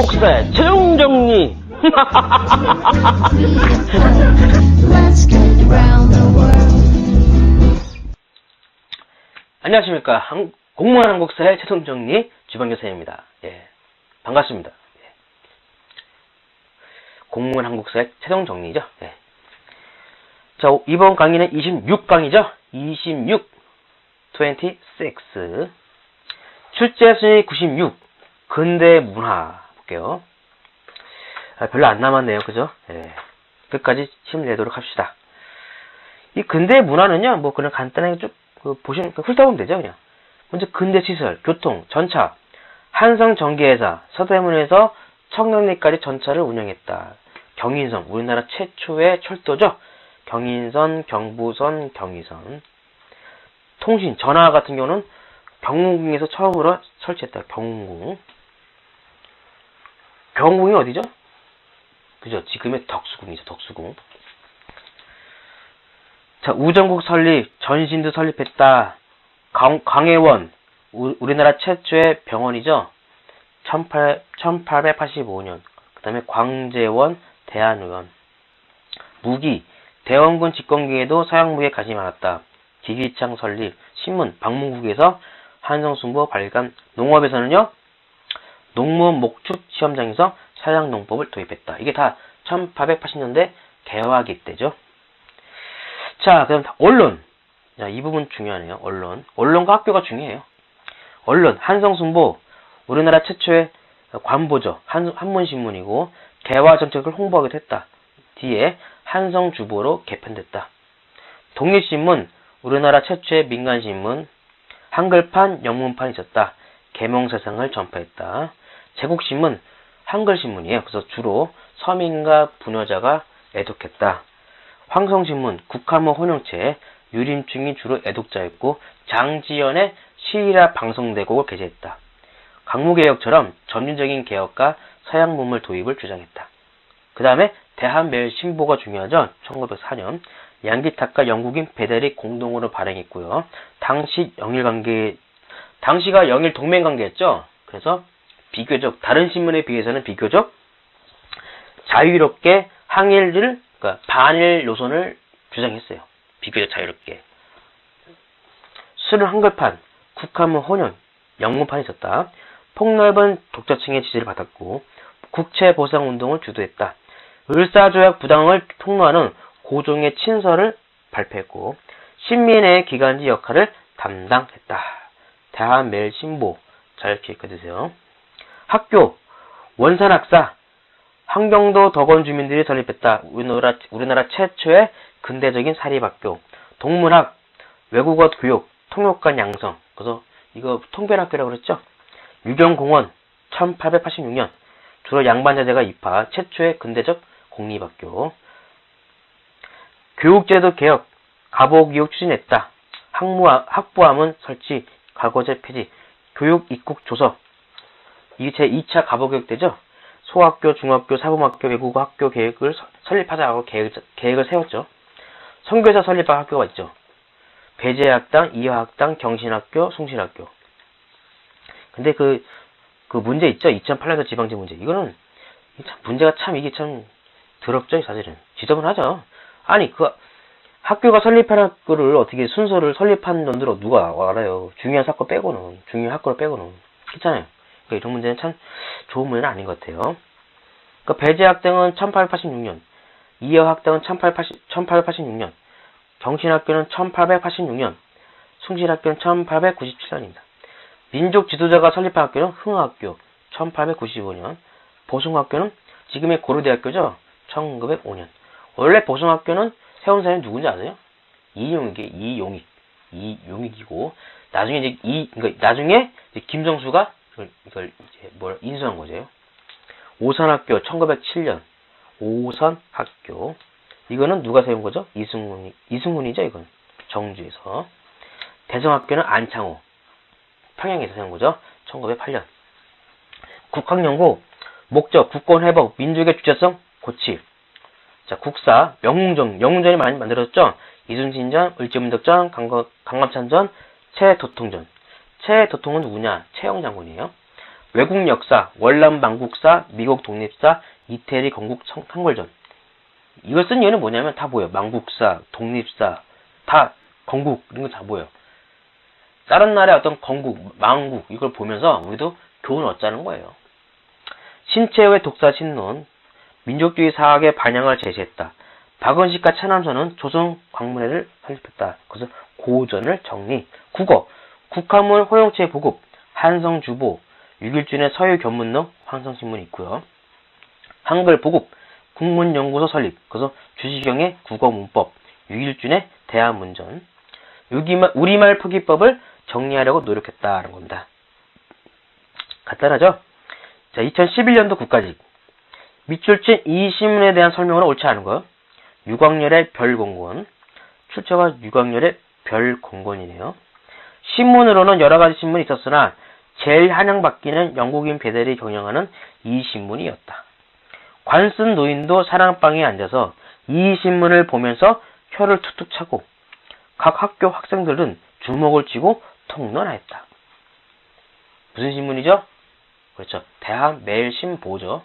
한국사의 최종 정리. 안녕하십니까. 공무원 한국사의 최종 정리 주방교사입니다. 예, 반갑습니다. 예. 공무원 한국사의 최종 정리죠. 예. 자, 이번 강의는 26강이죠. 26. 출제 순위 96. 근대 문화 볼게요. 별로 안 남았네요. 그죠? 예. 끝까지 힘내도록 합시다. 이 근대 문화는요, 뭐 그냥 간단하게 쭉 보시면 훑어보면 되죠. 그냥 먼저 근대 시설, 교통, 전차, 한성 전기회사, 서대문에서 청량리까지 전차를 운영했다. 경인선, 우리나라 최초의 철도죠. 경인선, 경부선, 경의선. 통신, 전화 같은 경우는 경궁에서 처음으로 설치했다. 경궁. 경궁이 어디죠? 그죠? 지금의 덕수궁이죠. 덕수궁. 자, 우정국 설립, 전신도 설립했다. 광해원, 우리나라 최초의 병원이죠. 1885년. 그 다음에 광재원, 대한의원. 무기, 대원군 집권기에도 서양무기에 관심이 많았다. 기기창 설립, 신문, 방문국에서 한성순보 발간, 농업에서는요, 농무원 목축 시험장에서 서양 농법을 도입했다. 이게 다 1880년대 개화기 때죠. 자, 그럼 언론. 자, 이 부분 중요하네요. 언론. 언론과 학교가 중요해요. 언론, 한성순보, 우리나라 최초의 관보죠. 한문신문이고, 개화 정책을 홍보하기도 했다. 뒤에 한성주보로 개편됐다. 독립신문, 우리나라 최초의 민간신문, 한글판, 영문판이 있었다. 계몽세상을 전파했다. 제국신문, 한글신문이에요. 그래서 주로 서민과 부녀자가 애독했다. 황성신문, 국화문 혼용체, 유림충이 주로 애독자였고, 장지연의 시일화 방송대국을 게재했다. 강무개혁처럼 전륜적인 개혁과 서양 문물 도입을 주장했다. 그 다음에 대한매일신보가 중요하죠. 1904년. 양기탁과 영국인 베델이 공동으로 발행했고요. 당시가 영일 동맹관계였죠. 그래서 비교적 다른 신문에 비해서는 비교적 자유롭게 항일을, 그러니까 반일 노선을 주장했어요. 비교적 자유롭게. 수능 한글판, 국화문 혼용, 영문판이 있었다. 폭넓은 독자층의 지지를 받았고, 국채보상운동을 주도했다. 을사조약 부당을 폭로하는 고종의 친서를 발표했고, 신민의 기관지 역할을 담당했다. 대한매일신보 잘 기억해두세요. 학교, 원산학사, 함경도 덕원 주민들이 설립했다. 우리나라 최초의 근대적인 사립학교. 동문학, 외국어 교육, 통역관 양성. 그래서 이거 통변학교라고 그랬죠. 유경공원, 1886년. 주로 양반자제가 입학, 최초의 근대적 공립학교. 교육제도 개혁, 가보교육 추진했다. 학부함은 설치, 과거제 폐지, 교육 입국 조서. 이게 제2차 가보교육 때죠. 소학교, 중학교, 사범학교, 외국어 학교 계획을 설립하자고 계획을 세웠죠. 선교사 설립한 학교가 있죠. 배제학당, 이화학당, 경신학교, 숭실학교. 근데 그 문제 있죠. 2008년도 지방제 문제. 이거는 참 문제가 이게 참 더럽죠, 사실은. 지저분하죠. 아니, 학교가 설립한 학교를 어떻게 순서를 설립한 놈들은 누가 알아요. 중요한 사건 빼고는, 중요한 학교를 빼고는. 그렇잖아요. 그러니까 이런 문제는 참 좋은 문제는 아닌 것 같아요. 그러니까 배제학당은 1886년, 이화학당은 1886년, 경신학교는 1886년, 숭실학교는 1897년입니다. 민족 지도자가 설립한 학교는 흥학교, 1895년, 보숭학교는 지금의 고려대학교죠. 1905년. 원래 보숭학교는 세운 사람이 누군지 아세요? 이용익이고, 나중에 나중에 김정수가 이걸 이제 인수한 거죠. 오선학교, 1907년. 오선학교. 이거는 누가 세운 거죠? 이승훈이죠, 이건. 정주에서. 대성학교는 안창호. 평양에서 세운 거죠. 1908년. 국학연구, 목적, 국권회복, 민족의 주체성, 고칠. 자, 국사, 영웅전이 많이 만들어졌죠? 이순신전, 을지문덕전, 강감찬전, 최도통전. 최도통은 누구냐? 최영 장군이에요. 외국 역사, 월남 망국사, 미국 독립사, 이태리 건국 상벌전. 이걸 쓴 이유는 뭐냐면 다 보여. 망국사, 독립사, 다 건국 이런 거 다 보여. 다른 나라의 어떤 건국, 망국 이걸 보면서 우리도 교훈을 얻자는 거예요. 신채의 독사 신론, 민족주의 사학의 반영을 제시했다. 박은식과 차남선은 조선 광문회를 설립했다. 그래서 고전을 정리. 국어, 국화문 호용체 보급, 한성주보, 육일준의 서유견문록, 황성신문이 있고요. 한글 보급, 국문연구소 설립. 그래서 주시경의 국어문법, 육일준의 대한문전. 우리말 표기법을 정리하려고 노력했다는 겁니다. 간단하죠? 자, 2011년도 국가직. 밑줄친 이 신문에 대한 설명은 옳지 않은 거. 유광열의 별공건. 출처가 유광열의 별공건이네요. 신문으로는 여러 가지 신문이 있었으나 제일 환영받기는 영국인 베델이 경영하는 이 신문이었다. 관 쓴 노인도 사랑방에 앉아서 이 신문을 보면서 혀를 툭툭 차고 각 학교 학생들은 주먹을 쥐고 통론하였다. 무슨 신문이죠? 그렇죠. 대한매일신보죠.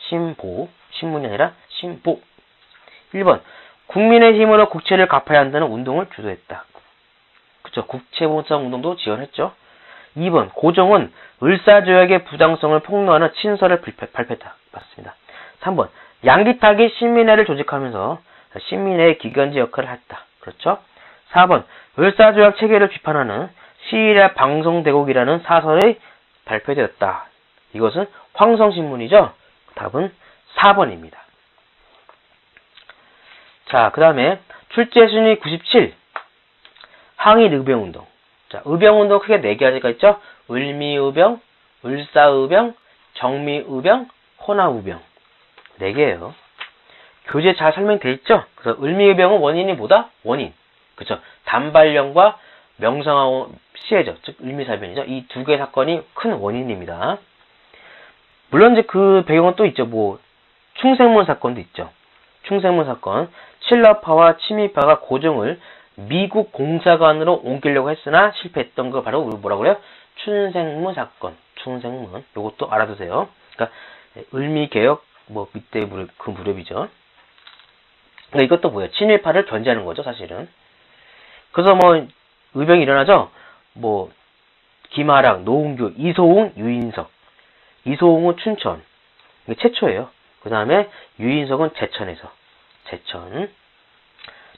신보, 신문이 아니라 신보. 1번, 국민의 힘으로 국채를 갚아야 한다는 운동을 주도했다. 그렇죠. 국채보상 운동도 지원했죠. 2번, 고종은 을사조약의 부당성을 폭로하는 친서를 발표했다. 맞습니다. 3번, 양기탁이 신민회를 조직하면서 신민회의 기견지 역할을 했다. 그렇죠. 4번, 을사조약 체계를 비판하는 시일의 방송대국이라는 사설이 발표되었다. 이것은 황성신문이죠. 답은 4번입니다. 자, 그 다음에 출제 순위 97. 항일 의병운동. 자, 의병운동 크게 4가지가 있죠. 을미의병, 을사의병, 정미의병, 호남의병. 4개예요. 교재 잘 설명되어 있죠. 그래서 을미의병은 원인이 뭐다? 원인. 그쵸. 단발령과 명성황후 시해죠. 즉 을미사변이죠. 이 2개의 사건이 큰 원인입니다. 물론 이제 그 배경은 또 있죠. 뭐 충생문 사건도 있죠. 충생문 사건. 친러파와 친미파가 고종을 미국 공사관으로 옮기려고 했으나 실패했던 거 바로 뭐라고 그래요? 춘생문 사건. 춘생문. 요것도 알아두세요. 그러니까 을미개혁 뭐 밑에 그 무렵이죠. 그러니까 이것도 뭐예요? 친일파를 견제하는 거죠, 사실은. 그래서 뭐 의병이 일어나죠. 뭐 김하락, 노은규, 이소웅, 유인석. 이소웅은 춘천. 이게 최초예요. 그 다음에 유인석은 제천에서.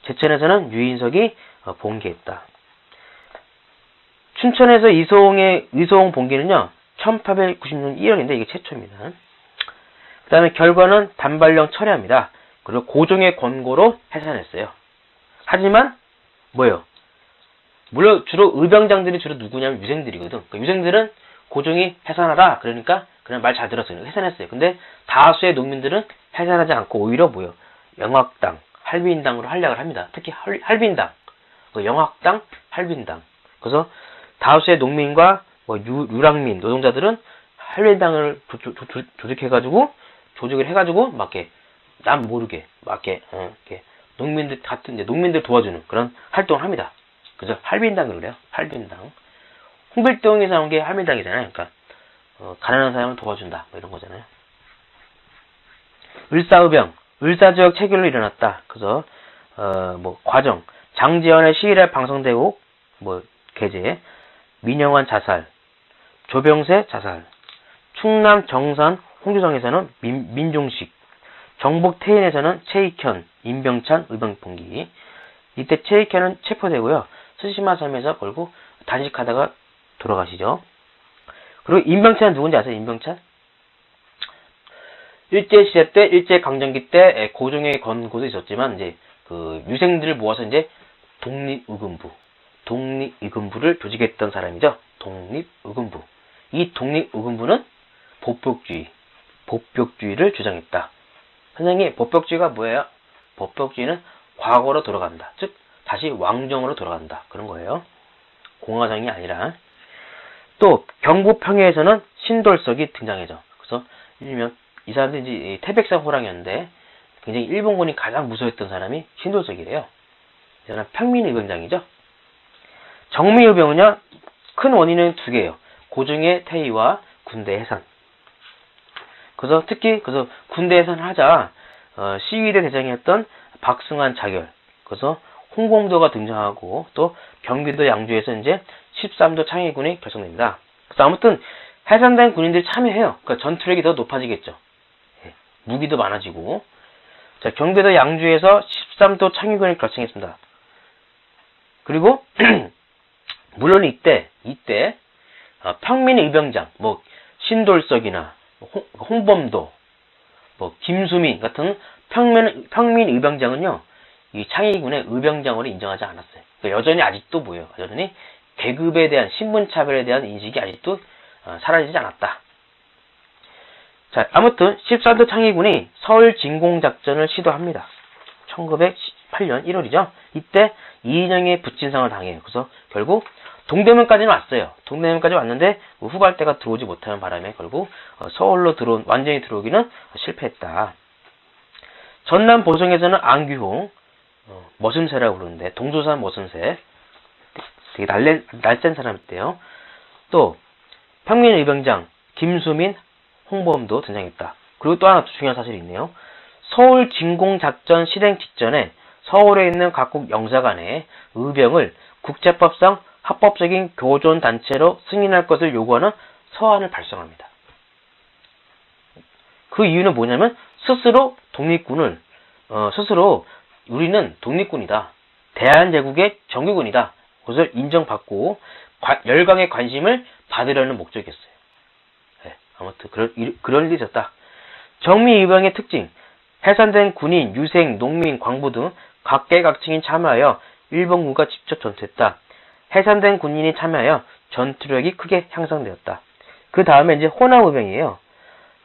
제천에서는 유인석이 봉기했다. 춘천에서 이소웅 봉기는요. 1896년 1월인데 이게 최초입니다. 그 다음에 결과는 단발령 철회합니다. 그리고 고종의 권고로 해산했어요. 하지만 뭐예요? 물론 주로 의병장들이 주로 누구냐면 유생들이거든. 그러니까 유생들은 고종이 해산하라 그러니까 그냥 말 잘 들었어요. 해산했어요. 근데 다수의 농민들은 해산하지 않고 오히려 뭐예요? 영학당, 할비인당으로 활약을 합니다. 특히 할비인당, 영학당, 할비인당. 그래서 다수의 농민과 뭐 유랑민, 노동자들은 할비인당을 조직을 해가지고 막 이렇게 남 모르게 막 이렇게 농민들 같은 이제 농민들 도와주는 그런 활동을 합니다. 그래서 할비인당을 그래요. 할비인당. 홍길동에서 나온 게 할비인당이잖아요. 그러니까 가난한 사람을 도와준다 뭐 이런 거잖아요. 을사의병, 을사조약 체결로 일어났다. 그래서 뭐 과정, 장지연의 시일에 방송되고 뭐 게재, 민영환 자살, 조병세 자살, 충남 정산 홍주성에서는 민종식, 정복 태인에서는 최익현, 임병찬 의병봉기. 이때 최익현은 체포되고요. 스시마 섬에서 걸고 단식하다가 돌아가시죠. 그리고 임병찬은 누군지 아세요? 임병찬? 일제시대 때, 일제강점기 때 고종의 권고도 있었지만 이제 그 유생들을 모아서 이제 독립의금부를 조직했던 사람이죠. 독립의금부. 이 독립의금부는 법벽주의를 주장했다. 선생님, 법벽주의가 뭐예요? 법벽주의는 과거로 돌아간다. 즉, 다시 왕정으로 돌아간다. 그런 거예요. 공화정이 아니라. 또, 경부평야에서는 신돌석이 등장해죠. 그래서, 일명, 이 사람들이 이제 태백산 호랑이였는데, 굉장히 일본군이 가장 무서워했던 사람이 신돌석이래요. 이 사람 평민의병장이죠. 정미의병은요, 큰 원인은 2개예요. 고종의 퇴위와 군대 해산. 그래서 특히 군대 해산을 하자 시위대 대장이었던 박승환 자결. 그래서 홍범도가 등장하고 또 경기도 양주에서 이제 13도 창의군이 결성됩니다. 그래서 아무튼 해산된 군인들이 참여해요. 그러니까 전투력이 더 높아지겠죠. 예, 무기도 많아지고. 자, 경기도 양주에서 13도 창의군을 결성했습니다. 그리고 물론 이때 평민의병장, 뭐 신돌석이나 홍범도, 뭐 김수민 같은 평민의병장은요, 이 창의군의 의병장으로 인정하지 않았어요. 그러니까 여전히 아직도 뭐예요? 여전히 계급에 대한 신분차별에 대한 인식이 아직도 사라지지 않았다. 자, 아무튼 13도 창의군이 서울 진공작전을 시도합니다. 1918년 1월이죠. 이때 이인영의 부친상을 당해요. 그래서 결국 동대문까지는 왔어요. 동대문까지 왔는데 후발대가 들어오지 못하는 바람에 결국 서울로 완전히 들어오기는 실패했다. 전남 보성에서는 안규홍, 머슴새라고 부르는데 동조산 머슴새, 되게 날쌘 사람이었대요. 또 평민의병장 김수민, 홍범도 등장했다. 그리고 또 하나 중요한 사실이 있네요. 서울 진공작전 실행 직전에 서울에 있는 각국 영사관에 의병을 국제법상 합법적인 교전단체로 승인할 것을 요구하는 서한을 발송합니다. 그 이유는 뭐냐면 스스로 독립군을 스스로 우리는 독립군이다. 대한제국의 정규군이다. 그것을 인정받고 열강의 관심을 받으려는 목적이었어요. 네, 아무튼 그런 일이 있었다. 정미의병의 특징, 해산된 군인, 유생, 농민, 광부 등 각계각층이 참여하여 일본군과 직접 전투했다. 해산된 군인이 참여하여 전투력이 크게 향상되었다. 그 다음에 이제 호남의병이에요.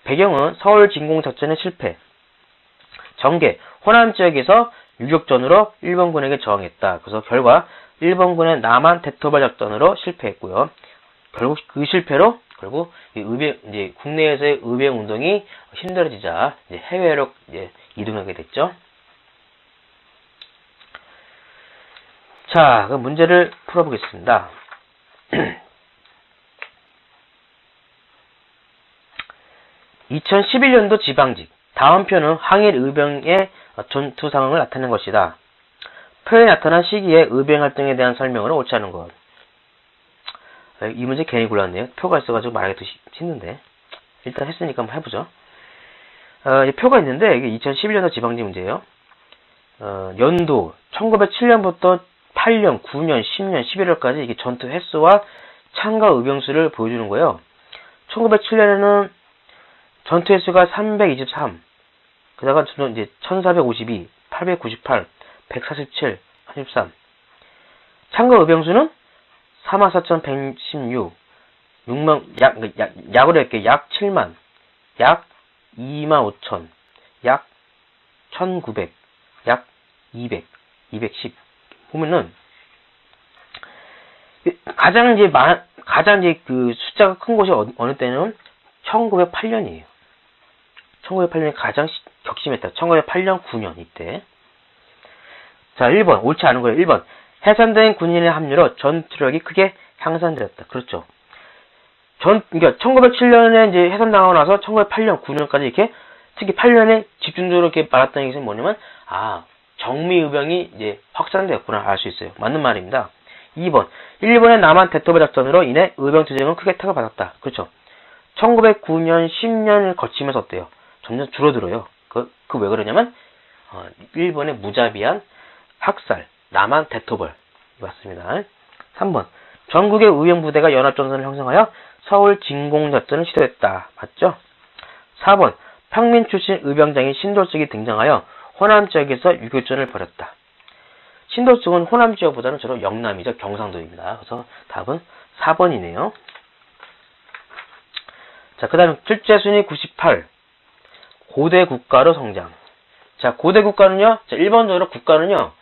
배경은 서울 진공작전의 실패. 전개, 호남 지역에서 유격전으로 일본군에게 저항했다. 그래서 결과 일본군의 남한 대토발 작전으로 실패했고요. 결국 그 실패로 결국 이제 국내에서의 의병 운동이 힘들어지자 이제 해외로 이동하게 됐죠. 자, 그 문제를 풀어보겠습니다. 2011년도 지방직. 다음 표는 항일 의병의 전투 상황을 나타낸 것이다. 표에 나타난 시기에 의병 활동에 대한 설명으로 옳지 않은 것. 이 문제 괜히 골랐네요. 표가 있어가지고 말하기 더 힘든데. 일단 했으니까 한번 해보죠. 표가 있는데 이게 2011년도 지방직 문제예요. 연도 1907년부터 8년, 9년, 10년, 11월까지 이게 전투 횟수와 참가 의병수를 보여주는 거예요. 1907년에는 전투 횟수가 323, 그다가 이제 1452, 898, 147, 33. 참가 의병수는 44,116, 6만, 약으로 할게요. 약 7만, 약 25,000, 약 1,900, 약 200, 210. 보면은, 가장 이제 그 숫자가 큰 곳이 어느 때는 1908년이에요. 1908년이 가장 격심했다. 1908년, 9년 이때. 자, 1번. 옳지 않은 거예요. 1번. 해산된 군인의 합류로 전투력이 크게 향상되었다. 그렇죠. 그러니까 1907년에 이제 해산당하고 나서 1908년, 9년까지 이렇게 특히 8년에 집중적으로 이렇게 말았던 것은 뭐냐면 정미의병이 이제 확산되었구나 알 수 있어요. 맞는 말입니다. 2번. 일본의 남한 대토발 작전으로 인해 의병 투쟁은 크게 타격받았다. 그렇죠. 1909년, 10년을 거치면서 어때요? 점점 줄어들어요. 그 왜 그러냐면 일본의 무자비한 학살, 남한 대토벌 맞습니다. 3번. 전국의 의병부대가 연합전선을 형성하여 서울 진공작전을 시도했다. 맞죠? 4번. 평민 출신 의병장인 신돌석이 등장하여 호남 지역에서 유교전을 벌였다. 신돌석은 호남 지역보다는 주로 영남이죠. 경상도입니다. 그래서 답은 4번이네요. 자, 그 다음 출제 순위 98. 고대 국가로 성장. 자, 고대 국가는요. 자, 일반적으로 국가는요.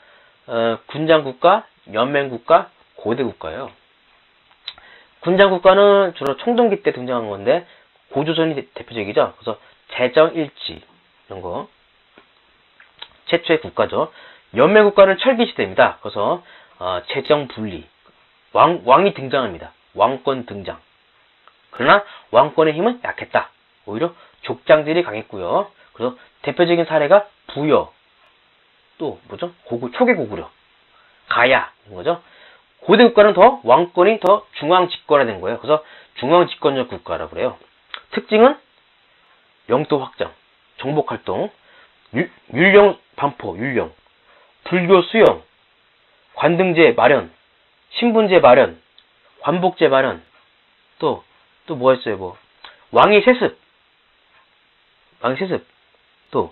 군장 국가, 연맹 국가, 고대 국가예요. 군장 국가는 주로 청동기 때 등장한 건데 고조선이 대표적이죠. 그래서 재정일치 이런 거 최초의 국가죠. 연맹 국가는 철기 시대입니다. 그래서 재정분리 왕이 등장합니다. 왕권 등장. 그러나 왕권의 힘은 약했다. 오히려 족장들이 강했고요. 그래서 대표적인 사례가 부여, 또 뭐죠? 초기 고구려, 가야 이런 거죠. 고대 국가는 더 왕권이 더 중앙 집권화된 거예요. 그래서 중앙 집권적 국가라고 그래요. 특징은 영토 확장, 정복 활동, 율령 반포, 율령, 불교 수용, 관등제 마련, 신분제 마련, 관복제 마련, 또 뭐 했어요? 뭐 왕위 세습, 또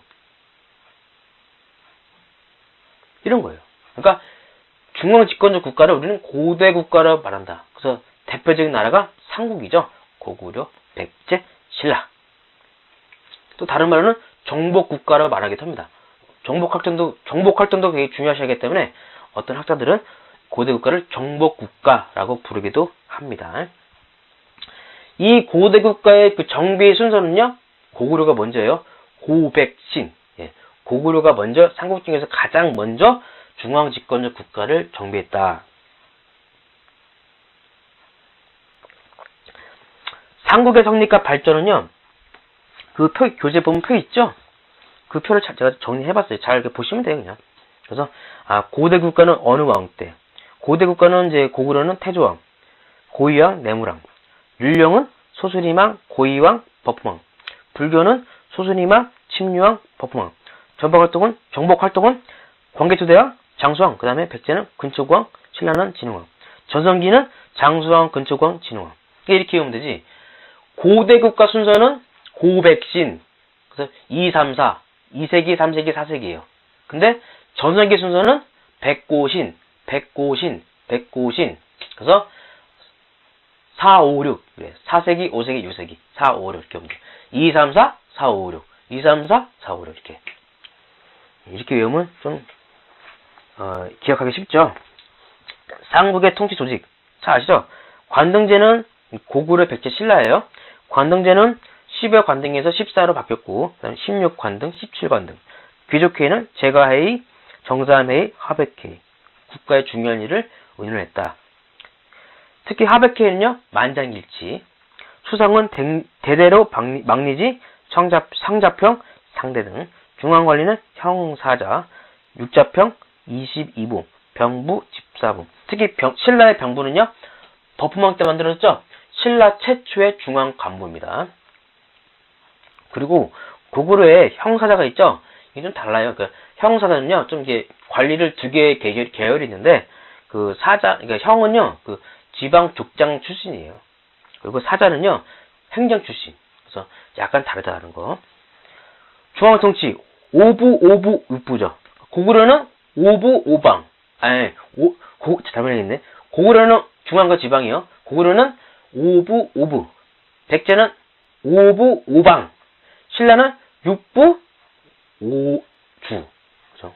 이런 거예요. 그러니까 중앙 집권적 국가를 우리는 고대 국가로 말한다. 그래서 대표적인 나라가 삼국이죠. 고구려, 백제, 신라. 또 다른 말로는 정복 국가로 말하기도 합니다. 정복 활동도 되게 중요시하기 때문에 어떤 학자들은 고대 국가를 정복 국가라고 부르기도 합니다. 이 고대 국가의 그 정비의 순서는요, 고구려가 먼저예요. 고백신. 예, 고구려가 먼저 삼국 중에서 가장 먼저 중앙 집권적 국가를 정비했다. 삼국의 성립과 발전은요, 그 교재 보면 표 있죠? 그 표를 제가 정리해봤어요. 잘 이렇게 보시면 돼요, 그냥. 그래서, 고대 국가는 어느 왕 때? 고대 국가는 이제 고구려는 태조왕, 고이왕, 내무왕, 율령은 소순이왕, 고이왕, 버프왕, 불교는 소순이왕, 침류왕, 버프왕, 정복 활동은 광개토대왕, 장수왕, 그 다음에 백제는 근초고왕, 신라는 진흥왕, 전성기는 장수왕, 근초고왕, 진흥왕. 이렇게 외우면 되지. 고대 국가 순서는 고백신, 그래서 2, 3, 4, 2세기, 3세기, 4세기예요. 근데 전성기 순서는 백고신. 그래서 4, 5, 6. 4세기, 5세기, 6세기. 4, 5, 6 이렇게 보면 돼요. 2, 3, 4, 4, 5, 6. 2, 3, 4, 4, 5, 6 이렇게. 이렇게 외우면 좀 기억하기 쉽죠. 삼국의 통치 조직. 잘 아시죠? 관등제는 고구려, 백제, 신라예요. 관등제는 10여 관등에서 14로 바뀌었고, 그다음 16관등, 17관등. 귀족회의는 제가회의, 정삼회의, 하백회의. 국가의 중요한 일을 의논했다. 특히 하백회의는요, 만장일치. 수상은 대대로 망리지, 상자평, 상대 등. 중앙관리는 형사자, 육자평, 22부, 병부, 집사부. 특히 신라의 병부는요, 버프망 때 만들어졌죠? 신라 최초의 중앙 간부입니다. 그리고 고구려에 형사자가 있죠? 이게 좀 달라요. 그 형사자는요, 좀 이게 관리를 두 개의 계열이 있는데, 그러니까 형은요, 그 지방 족장 출신이에요. 그리고 사자는요, 행정 출신. 그래서 약간 다르다는 거. 중앙 통치, 5부, 6부죠. 고구려는 5부, 5방. 잘못 얘기했네. 고구려는 중앙과 지방이요. 고구려는 5부, 5부. 백제는 5부, 5방. 신라는 6부, 5주. 그죠?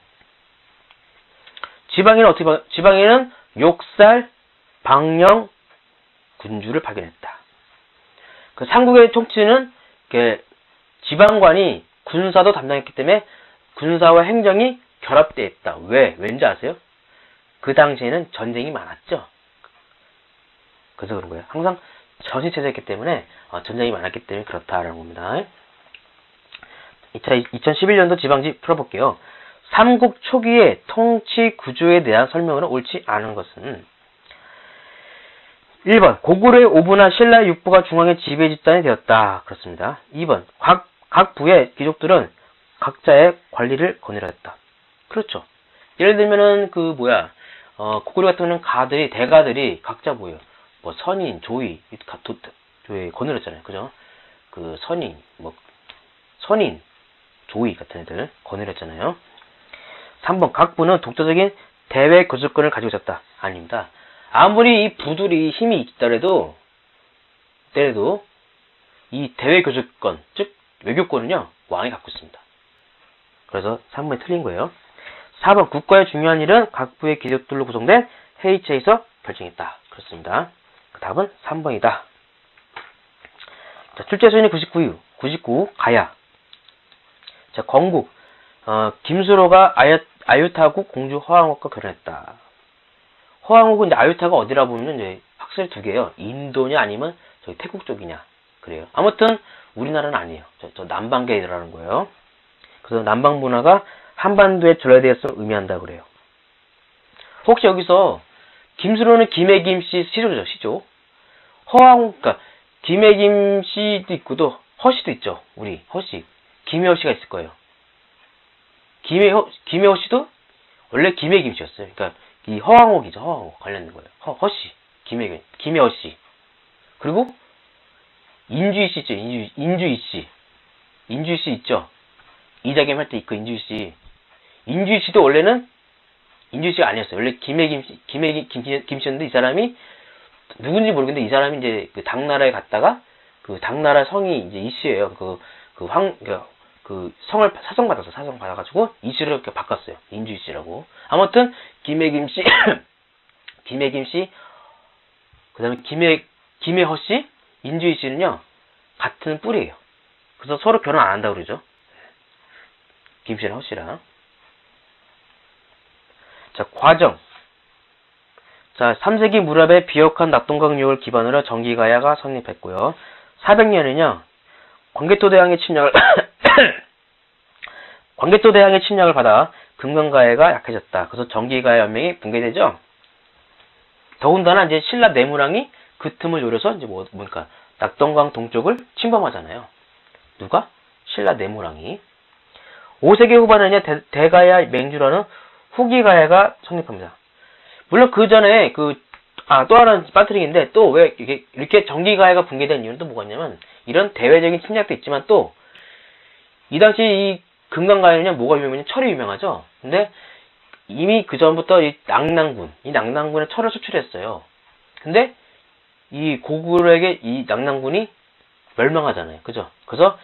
지방에는 욕살, 방영, 군주를 파견했다. 그 삼국의 통치는 지방관이 군사도 담당했기 때문에 군사와 행정이 결합되어 있다. 왠지 아세요? 그 당시에는 전쟁이 많았죠. 그래서 그런 거예요. 항상 전시체제였기 때문에 전쟁이 많았기 때문에 그렇다라는 겁니다. 2011년도 지방지 풀어볼게요. 삼국 초기의 통치 구조에 대한 설명으로 옳지 않은 것은 1번 고구려의 5부나 신라의 6부가 중앙의 지배 집단이 되었다. 그렇습니다. 2번 각 부의 귀족들은 각자의 관리를 권유했다. 그렇죠. 예를 들면은 고구려 같은 경우는 대가들이 각자 뭐예요? 뭐 선인, 조위, 권유했잖아요. 그죠? 그 선인, 조위 같은 애들 권유했잖아요. 3번 각 부는 독자적인 대외 교섭권을 가지고 있었다. 아닙니다. 아무리 이 부들이 힘이 있더라도 이 대외 교섭권, 즉 외교권은요, 왕이 갖고 있습니다. 그래서 3번이 틀린 거예요. 4번 국가의 중요한 일은 각 부의 귀족들로 구성된 회의체에서 결정했다. 그렇습니다. 그 답은 3번이다. 자, 출제 수준이 99 가야. 자, 건국. 김수로가 아유타국 공주 허황옥과 결혼했다. 허황옥은 이제 아유타가 어디라 보면 이제 확실히 두 개예요. 인도냐 아니면 저기 태국 쪽이냐. 그래요. 아무튼 우리나라는 아니에요. 저 남방계라는 거예요. 그래서 남방 문화가 한반도의 전래되었음을 의미한다 그래요. 혹시 여기서 김수로는 김해김 씨 시조죠, 시조. 그러니까 김해김 씨도 있고 또 허씨도 있죠. 우리 허씨, 김혜호 씨가 있을 거예요. 김혜호 씨도 원래 김해김 씨였어요. 그러니까 이 허황옥이죠, 허황옥 관련된 거예요. 허씨, 김혜호 씨. 그리고 인주희 씨 있죠, 인주희 씨. 인주희 씨 있죠. 이자겸 할 때 있고 인주희 씨. 인주희 씨도 원래는 인주희 씨가 아니었어요. 원래 김해김 씨였는데 이 사람이 누군지 모르겠는데 이 사람이 이제 그 당나라에 갔다가 그 당나라 성이 이제 이 씨예요. 그 성을 사성 받아가지고 이 씨를 이렇게 바꿨어요. 인주희 씨라고. 아무튼 김해김 씨, 김해김 씨, 그다음에 김혜허 씨, 인주희 씨는요 같은 뿌리예요. 그래서 서로 결혼 안 한다고 그러죠. 김 씨랑 허 씨랑. 자, 과정. 자, 3세기 무렵의 비옥한 낙동강 유역을 기반으로 정기가야가 성립했고요. 400년이냐 광개토대왕의 침략을 광개토대왕의 침략을 받아 금강가야가 약해졌다. 그래서 정기가야 연맹이 붕괴되죠. 더군다나 이제 신라 내무랑이 그 틈을 노려서 이제 뭡니까 낙동강 동쪽을 침범하잖아요. 누가? 신라 내무랑이. 5세기 후반에는 대가야 맹주라는 후기가야가 성립합니다. 물론 그 전에 또 하나는 빠뜨리기인데 또 왜 이렇게 정기가야가 붕괴된 이유는 또 뭐가 있냐면 이런 대외적인 침략도 있지만 또 이 당시 이 금강가야는 뭐가 유명하냐면 철이 유명하죠. 근데 이미 그 전부터 이 낙랑군에 철을 수출했어요. 근데 이 고구려에게 이 낙랑군이 멸망하잖아요. 그죠? 그래서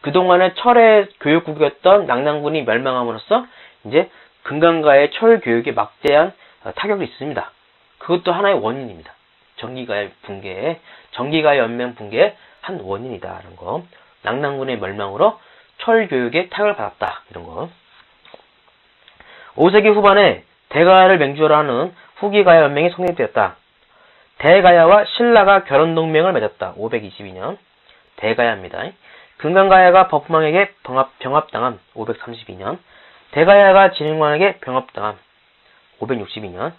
그동안의 철의 교육국이었던 낙랑군이 멸망함으로써 이제 금강가의 철 교육에 막대한 타격이 있습니다. 그것도 하나의 원인입니다. 정기가야 연맹 붕괴의 한 원인이다라는 거. 낙랑군의 멸망으로 철 교육에 타격을 받았다. 이런 거. 5세기 후반에 대가야를 맹주로 하는 후기가야 연맹이 성립되었다. 대가야와 신라가 결혼동맹을 맺었다. 522년. 대가야입니다. 금강가야가 버프망에게 병합당함. 532년. 대가야가 진흥왕에게 병합당함. 562년.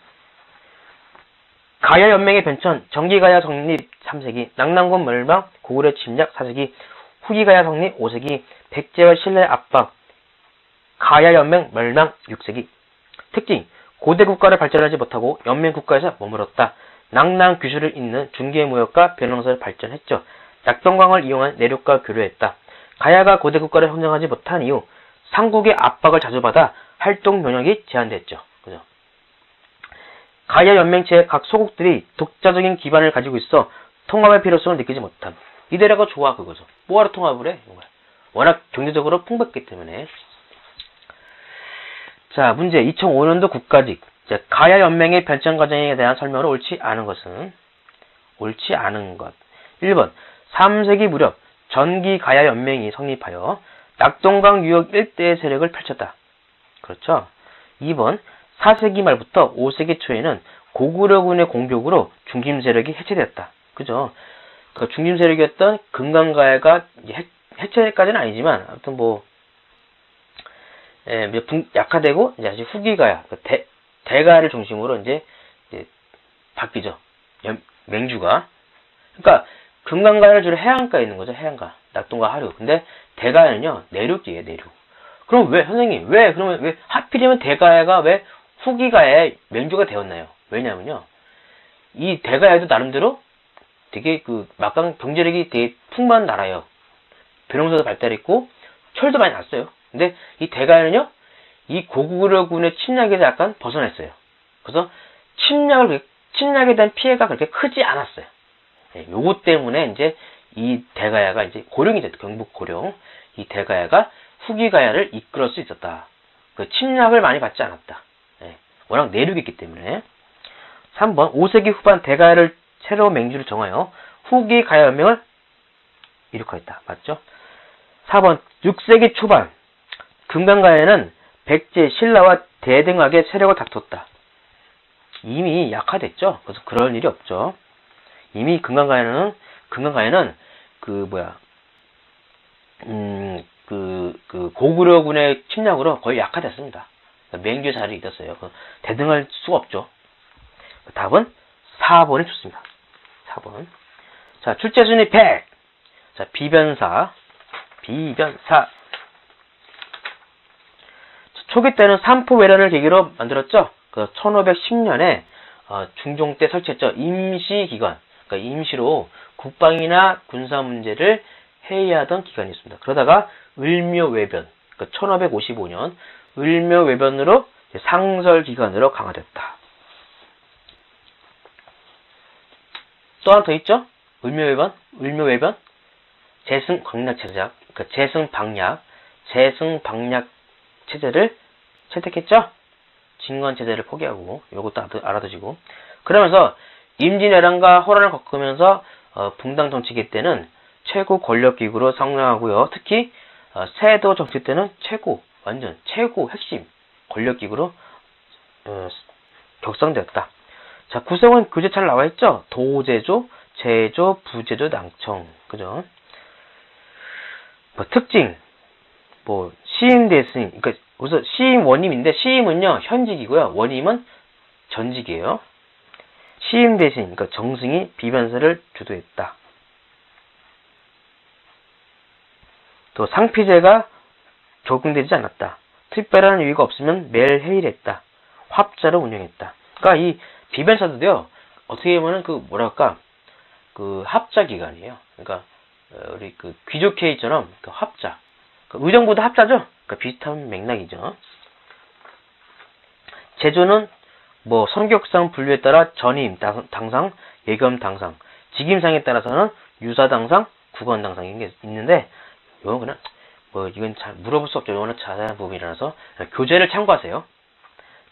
가야 연맹의 변천, 정기가야 성립 3세기, 낙랑군 멸망, 고구려 침략 4세기, 후기가야 성립 5세기, 백제와 신라의 압박, 가야 연맹 멸망 6세기. 특징, 고대 국가를 발전하지 못하고 연맹 국가에서 머물렀다. 낙랑 규슈를 잇는 중개 무역과 변형사를 발전했죠. 낙동강을 이용한 내륙과 교류했다. 가야가 고대 국가를 형성하지 못한 이후 삼국의 압박을 자주 받아 활동 면역이 제한됐죠. 그죠? 가야 연맹체의 각 소국들이 독자적인 기반을 가지고 있어 통합의 필요성을 느끼지 못함. 이대로가 좋아 그거죠. 뭐하러 통합을 해? 워낙 경제적으로 풍부했기 때문에. 자, 문제 2005년도 국가직. 자, 가야 연맹의 변천 과정에 대한 설명으로 옳지 않은 것은? 옳지 않은 것. 1번 3세기 무렵 전기 가야 연맹이 성립하여 낙동강 유역 일대의 세력을 펼쳤다. 그렇죠? 2번 4세기 말부터 5세기 초에는 고구려군의 공격으로 중심 세력이 해체되었다. 그죠? 그 중심 세력이었던 금강가야가 해체까지는 아니지만 아무튼 약화되고 이제 아직 후기가야 대가야를 중심으로 이제 바뀌죠. 맹주가. 그러니까 금강가야는 주로 해안가에 있는 거죠. 해안가. 낙동과 하류. 근데 대가야는요 내륙이에요. 내륙. 그럼 왜 선생님 그러면 왜 하필이면 대가야가 왜 후기가야의 맹주가 되었나요? 왜냐면요 이 대가야도 나름대로 되게 막강 경제력이 되게 풍부한 나라예요. 벼농사도 발달했고 철도 많이 났어요. 근데 이 대가야는요 이 고구려군의 침략에서 약간 벗어났어요. 그래서 침략에 대한 피해가 그렇게 크지 않았어요. 요거 때문에 이제 이 대가야가 이제 고령이죠. 경북 고령. 이 대가야가 후기가야를 이끌을 수 있었다. 그 침략을 많이 받지 않았다. 워낙 내륙이기 때문에. 3번 5세기 후반 대가야를 새로운 맹주를 정하여 후기가야 연맹을 이룩하였다. 맞죠? 4번 6세기 초반 금강가야는 백제, 신라와 대등하게 세력을 다퉜다. 이미 약화됐죠. 그래서 그럴 일이 없죠. 이미 금강가야는 금강가에는 고구려군의 침략으로 거의 약화됐습니다. 맹주의 자리에 있었어요. 대등할 수가 없죠. 답은 4번이 좋습니다. 4번. 자, 출제 순위 100. 자, 비변사. 초기 때는 삼포외란을 계기로 만들었죠. 1510년에 중종 때 설치했죠. 임시기관. 그러니까 임시로 국방이나 군사 문제를 회의하던 기관이 있습니다. 그러다가 을묘외변, 1555년 을묘외변으로 상설기관으로 강화됐다. 또 하나 더 있죠? 을묘외변, 재승방략 체제를 채택했죠? 진권체제를 포기하고, 이것도 알아두시고. 그러면서 임진왜란과 호란을 겪으면서 붕당 정치기 때는 최고 권력기구로 성장하고요. 특히 세도 정치 때는 완전 최고 핵심 권력기구로 격상되었다. 자, 구성은 교재 잘 나와있죠? 도제조, 제조, 부제조, 낭청. 그죠? 특징. 시임대스님. 그러니까, 우선 시임 원임인데, 시임은요, 현직이고요. 원임은 전직이에요. 시임대신, 그러니까 정승이 비변사를 주도했다. 또 상피제가 적용되지 않았다. 특별한 이유가 없으면 매일 회의를 했다. 합자로 운영했다. 그러니까 이 비변사도요, 어떻게 보면 합자기관이에요. 그러니까 우리 귀족회의처럼 합자. 의정부도 합자죠? 비슷한 맥락이죠. 제조는 성격상 분류에 따라 전임 당상, 예겸 당상, 직임상에 따라서는 유사 당상, 국원 당상인 게 있는데, 이건 그냥 이건 잘 물어볼 수 없죠. 이거는 자세한 부분이라서 교재를 참고하세요.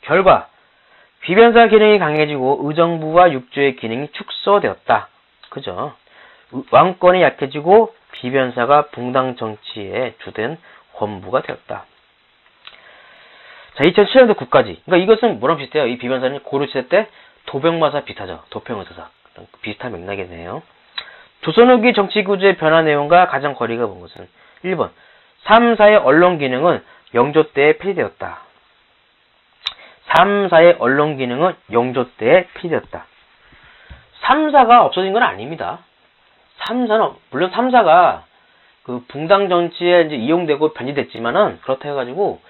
결과 비변사 기능이 강해지고 의정부와 육조의 기능이 축소되었다. 그죠? 왕권이 약해지고 비변사가 붕당 정치에 주된 권부가 되었다. 자, 2007년도 9까지. 그러니까 이것은 뭐랑 비슷해요? 이 비변사는 고려시대 때 도병마사 비슷하죠. 도평의사사. 비슷한 맥락이네요. 조선 후기 정치구조의 변화 내용과 가장 거리가 먼 것은 1번. 3사의 언론 기능은 영조 때에 폐지되었다. 3사의 언론 기능은 영조 때에 폐지되었다. 3사가 없어진 건 아닙니다. 3사는, 물론 3사가 붕당 정치에 이제 이용되고 변질됐지만은, 그렇다 해가지고,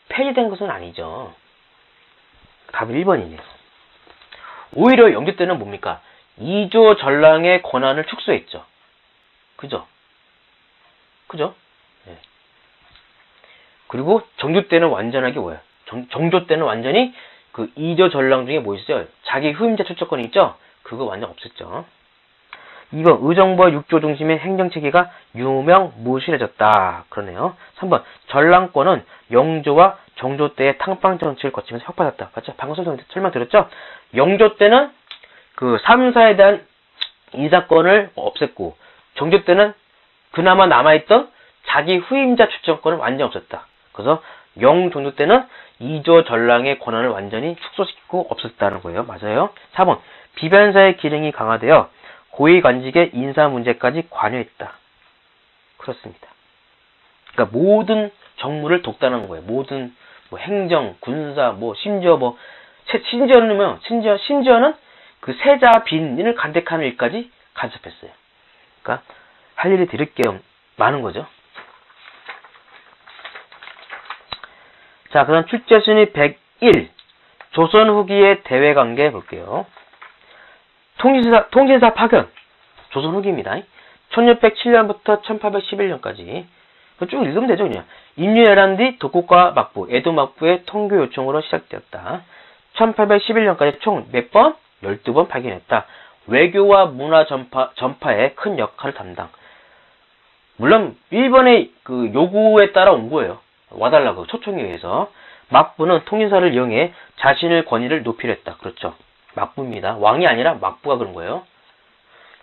폐지된 것은 아니죠. 답은 1번이네요. 오히려 영조 때는 뭡니까? 이조 전랑의 권한을 축소했죠. 그죠? 네. 그리고 정조 때는 완전하게 뭐예요? 정조 때는 완전히 이조 전랑 중에 뭐 있어요? 자기 후임자 추천권이 있죠? 그거 완전 없앴죠. 2번, 의정부와 육조 중심의 행정체계가 유명무실해졌다. 그러네요. 3번, 전랑권은 영조와 정조 때의 탕빵 정치를 거치면서 혁파됐다. 맞죠? 방금 설명드렸죠? 영조 때는 3사에 대한 인사권을 없앴고, 정조 때는 그나마 남아있던 자기 후임자 추천권을 완전히 없앴다. 그래서 영종조 때는 이조 전랑의 권한을 완전히 축소시키고 없앴다는 거예요. 맞아요? 4번, 비변사의 기능이 강화되어 고위관직의 인사 문제까지 관여했다. 그렇습니다. 그러니까 모든 정무를 독단한 거예요. 모든 행정, 군사, 심지어는 그 세자 빈을 간택하는 일까지 간섭했어요. 그러니까 할 일이 되게 많은 거죠. 자, 그다음 출제 순위 101. 조선 후기의 대외 관계 볼게요. 통신사 파견. 조선 후기입니다. 1607년부터 1811년까지. 쭉 읽으면 되죠, 그냥. 임유애란 뒤 독국과 막부, 에도 막부의 통교 요청으로 시작되었다. 1811년까지 총 몇 번? 12번 파견했다. 외교와 문화 전파에 큰 역할을 담당. 물론 일본의 요구에 따라 온 거예요. 와달라고 초청에 의해서. 막부는 통신사를 이용해 자신의 권위를 높이려 했다. 그렇죠. 막부입니다. 왕이 아니라 막부가 그런 거예요.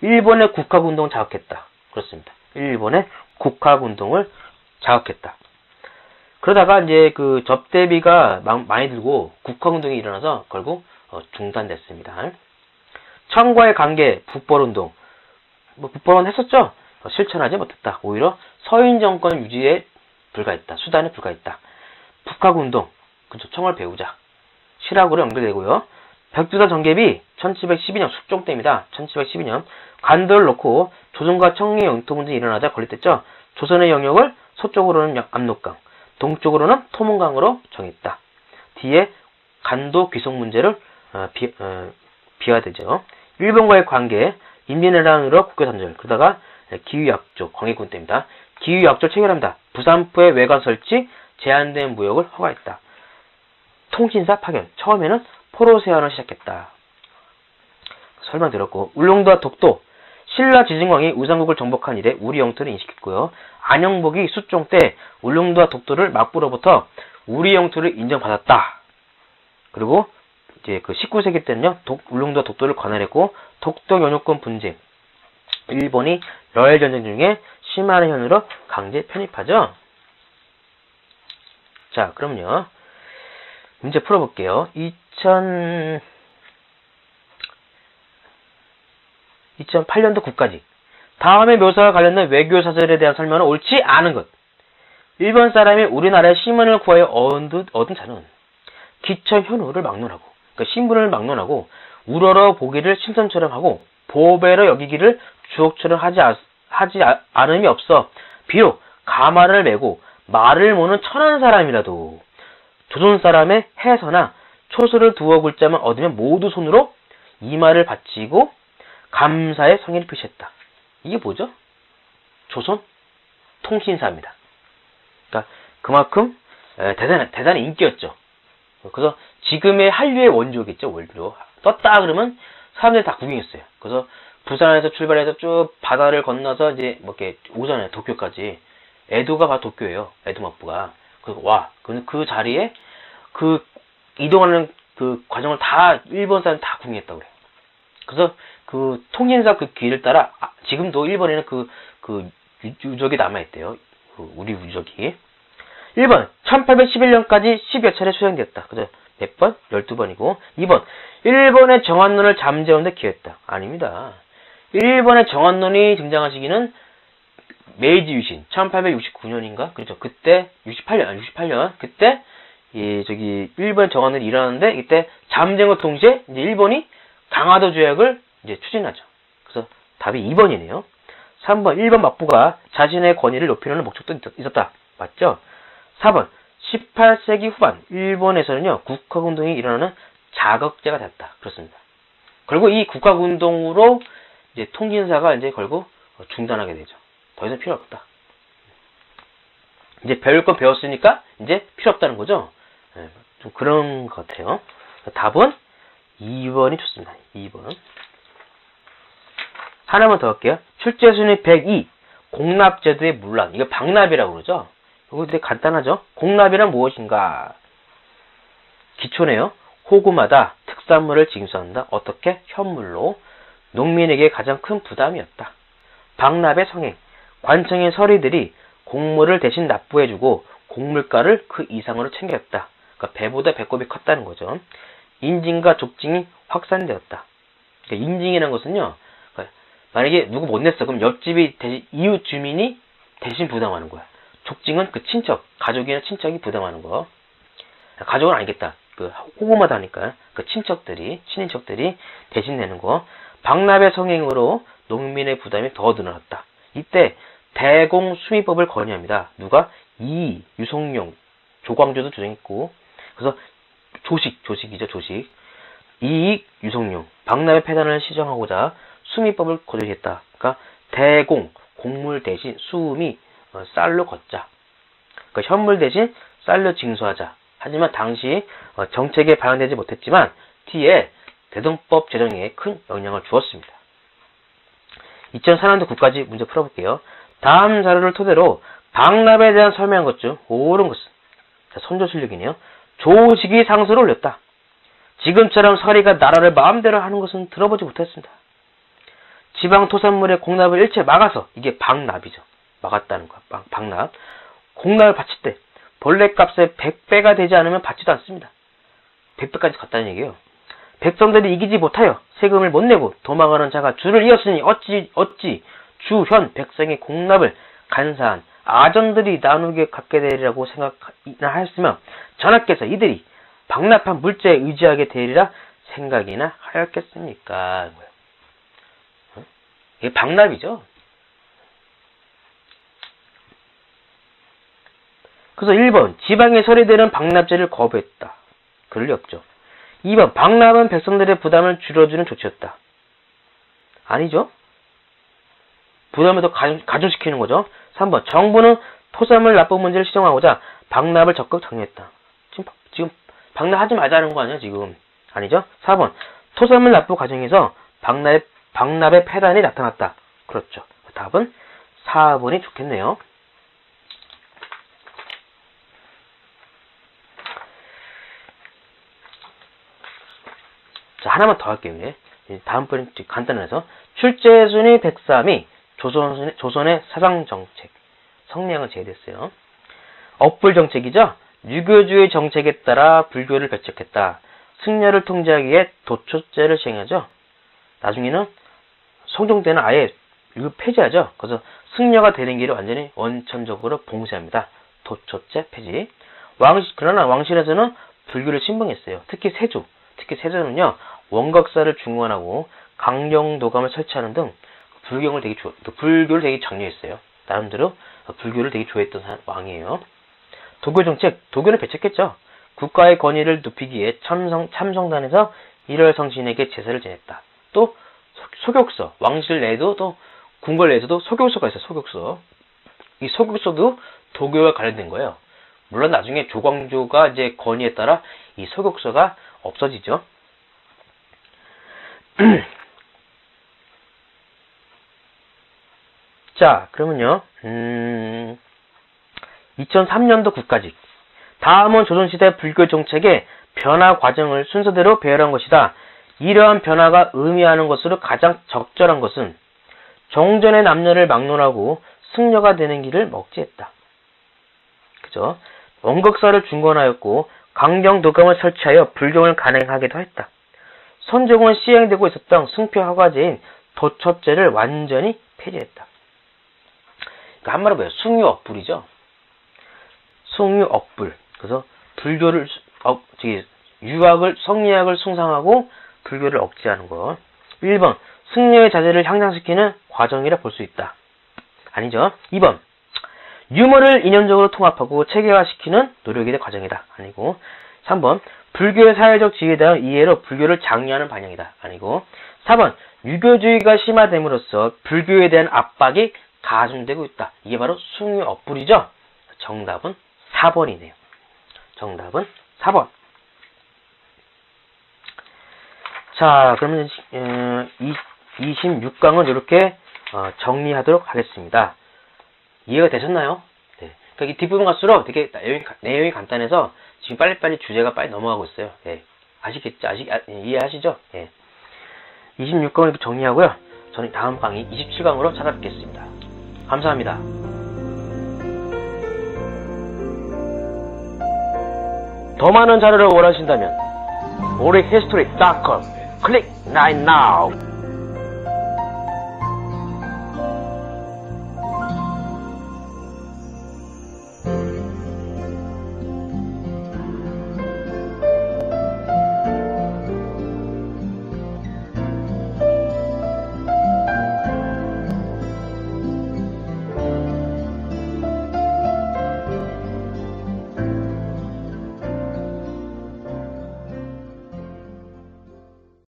일본의 국학운동을 자극했다. 그렇습니다. 일본의 국학운동을 자극했다. 그러다가 이제 접대비가 많이 들고 국학운동이 일어나서 결국 중단됐습니다. 청과의 관계, 북벌운동. 뭐 북벌은 했었죠. 실천하지 못했다. 오히려 서인 정권 유지에 불과했다. 수단에 불과했다. 북학운동, 그쵸, 청을 배우자. 실학으로 연결되고요. 백두산 정계비 1712년 숙종 때입니다. 1712년 관도를 놓고 조선과 청의 영토 분쟁이 일어나자 건립됐죠. 조선의 영역을 서쪽으로는 압록강, 동쪽으로는 토문강으로 정했다. 뒤에 간도 귀속 문제를 비화되죠. 일본과의 관계, 임진왜란으로 국교 단절, 그러다가 기후약조, 광해군 때입니다. 기후약조 체결합니다. 부산포의 외관 설치, 제한된 무역을 허가했다. 통신사 파견, 처음에는 포로 세안을 시작했다. 설명드렸고, 울릉도와 독도, 신라 지진광이 우상국을 정복한 이래 우리 영토를 인식했고요. 안영복이 수종 때 울릉도와 독도를 막부로부터 우리 영토를 인정받았다. 그리고 이제 그 19세기 때는요, 울릉도와 독도를 관할했고, 독도 영유권 분쟁, 일본이 러일 전쟁 중에 시마네 현으로 강제 편입하죠. 자, 그럼요. 문제 풀어볼게요. 2008년도 9까지. 다음의 묘사와 관련된 외교 사설에 대한 설명은 옳지 않은 것. 일본 사람이 우리나라의 신문을 구하여 얻은 자는 기처 현우를 막론하고, 그러니까 신분을 막론하고, 우러러 보기를 신선처럼 하고, 보배로 여기기를 주옥처럼 하지 않음이 없어. 비록 가마를 메고 말을 모는 천한 사람이라도 조선 사람의 해서나 초소를 두어 글자만 얻으면 모두 손으로 이마를 바치고 감사의 성의를 표시했다. 이게 뭐죠? 조선 통신사입니다. 그러니까 그만큼 대단한 인기였죠. 그래서 지금의 한류의 원조겠죠. 원조. 떴다 그러면 사람들이 다 구경했어요. 그래서 부산에서 출발해서 쭉 바다를 건너서 이제 뭐 이렇게 오잖아요. 도쿄까지. 에도가 바로 도쿄예요. 에도 막부가. 그래서 와, 그 자리에 그 이동하는 그 과정을 다 일본 사람 다 구경했다고 그래요. 그래서 그 통신사 그 길을 따라 지금도 일본에는 그 유적이 남아있대요. 우리 유적이. 1번 1811년까지 10여 차례 수행되었다. 그죠? 몇 번? 12번이고. 2번 일본의 정한론을 잠재우는 데 기여했다. 아닙니다. 일본의 정한론이 등장한 시기는 메이지 유신 1869년인가? 그렇죠. 그때 68년 그때 일본 정한론이 일어나는데 이때 잠재과 동시에 이제 일본이 강화도 조약을 이제 추진하죠. 그래서 답이 2번이네요. 3번 일본 막부가 자신의 권위를 높이려는 목적도 있었다. 맞죠? 4번 18세기 후반 일본에서는요 국학운동이 일어나는 자극제가 됐다. 그렇습니다. 그리고 이 국학운동으로 이제 통신사가 이제 결국 중단하게 되죠. 더 이상 필요 없다. 이제 배울 건 배웠으니까 이제 필요 없다는 거죠. 좀 그런 것 같아요. 답은 2번이 좋습니다. 2번. 하나만 더 할게요. 출제순위 102. 공납제도의 문란. 이거 박납이라고 그러죠. 이거 되게 간단하죠. 공납이란 무엇인가? 기초네요. 호구마다 특산물을 징수한다. 어떻게? 현물로. 농민에게 가장 큰 부담이었다. 박납의 성행. 관청인 서리들이 곡물을 대신 납부해주고 곡물가를 그 이상으로 챙겼다. 그러니까 배보다 배꼽이 컸다는 거죠. 인징과 족징이 확산되었다. 그러니까 인징이라는 것은요. 만약에 누구 못 냈어. 그럼 옆집이 이웃 주민이 대신 부담하는 거야. 족징은 그 친척, 가족이나 친척이 부담하는 거. 가족은 아니겠다. 그 호구마다 하니까 그 친인척들이 대신 내는 거. 박납의 성행으로 농민의 부담이 더 늘어났다. 이때 대공 수미법을 건의합니다. 누가? 유성룡, 조광조도 조정했고, 그래서 조식이죠, 조식. 이익, 유성룡, 박납의 폐단을 시정하고자 수미법을 거절했다. 그러니까 대공, 곡물 대신 수미, 쌀로 걷자. 그러니까 현물 대신 쌀로 징수하자. 하지만 당시 정책에 반영되지 못했지만 뒤에 대동법 제정에 큰 영향을 주었습니다. 2004년도 9까지 문제 풀어볼게요. 다음 자료를 토대로 박납에 대한 설명한 것 중 옳은 것은 선조 실력이네요. 조직이 상소를 올렸다. 지금처럼 서리가 나라를 마음대로 하는 것은 들어보지 못했습니다. 지방 토산물의 공납을 일체 막아서 이게 박납이죠. 막았다는 거야. 박납. 공납을 바칠 때 본래값의 100배가 되지 않으면 받지도 않습니다. 100배까지 갔다는 얘기예요. 백성들이 이기지 못하여 세금을 못 내고 도망하는 자가 주를 이었으니 어찌 주현 백성의 공납을 간사한 아전들이 나누게 갖게 되리라고 생각이나 하였으며 전하께서 이들이 박납한 물자에 의지하게 되리라 생각이나 하였겠습니까? 이게 박납이죠. 그래서 1번 지방에 서리되는 박납제를 거부했다. 그럴 리 없죠. 2번 박납은 백성들의 부담을 줄여주는 조치였다. 아니죠. 부담을 더 가중시키는 거죠. 3번 정부는 토사물 납부 문제를 시정하고자 박납을 적극 장려했다. 지금 박납하지 말자는 거 아니야 지금. 아니죠. 4번 토사물 납부 과정에서 박납의 폐단이 나타났다. 그렇죠. 답은 4번이 좋겠네요. 자, 하나만 더 할게요. 이제. 다음번에 간단해서 출제순위 103이 조선의 사상정책, 성명을 제외됐어요. 업불정책이죠. 유교주의 정책에 따라 불교를 배척했다. 승려를 통제하기 위해 도초제를 시행하죠. 나중에는 성종 때는 아예 이거 폐지하죠. 그래서 승려가 되는 길을 완전히 원천적으로 봉쇄합니다. 도초제 폐지. 그러나 왕실에서는 불교를 신봉했어요. 특히 세조는요 원각사를 중원하고 강령도감을 설치하는 등 불교를 되게 장려했어요. 나름대로 불교를 되게 좋아했던 왕이에요. 도교정책, 도교를 배척했죠. 국가의 권위를 높이기 위해 참성단에서 일월성신에게 제사를 지냈다. 또 소교서, 왕실 내에도 또 궁궐 내에서도 소교서가 있어요. 소교서. 이 소교서도 도교와 관련된 거예요. 물론 나중에 조광조가 이제 권위에 따라 이 소교서가 없어지죠. 자, 그러면요. 2003년도 국가직. 다음은 조선시대 불교 정책의 변화 과정을 순서대로 배열한 것이다. 이러한 변화가 의미하는 것으로 가장 적절한 것은 종전의 남녀를 막론하고 승려가 되는 길을 먹지했다. 그죠? 원각사를 중건하였고 강령도감을 설치하여 불경을 간행하기도 했다. 선조공은 시행되고 있었던 승표 허가제인 도처제를 완전히 폐지했다. 그러니까 한마디로 뭐예요? 숭유억불이죠. 숭유억불. 그래서 불교를 성리학을 숭상하고 불교를 억제하는 것. 1번 승려의 자제를 향상시키는 과정이라 볼 수 있다. 아니죠. 2번 유머를 이념적으로 통합하고 체계화시키는 노력의 과정이다. 아니고. 3번 불교의 사회적 지위에 대한 이해로 불교를 장려하는 방향이다. 아니고. 4번 유교주의가 심화됨으로써 불교에 대한 압박이 가중되고 있다. 이게 바로 숭유억불이죠. 정답은 4번이네요. 정답은 4번. 자, 그러면 26강은 이렇게 정리하도록 하겠습니다. 이해가 되셨나요? 네. 그러니까 이 뒷부분 갈수록 되게 내용이 간단해서 지금 빨리빨리 주제가 빨리 넘어가고 있어요. 네. 아시겠죠? 이해하시죠? 네. 26강을 이렇게 정리하고요. 저는 다음 강의 27강으로 찾아뵙겠습니다. 감사합니다. 더 많은 자료를 원하신다면 우리 history.com 클릭 right now.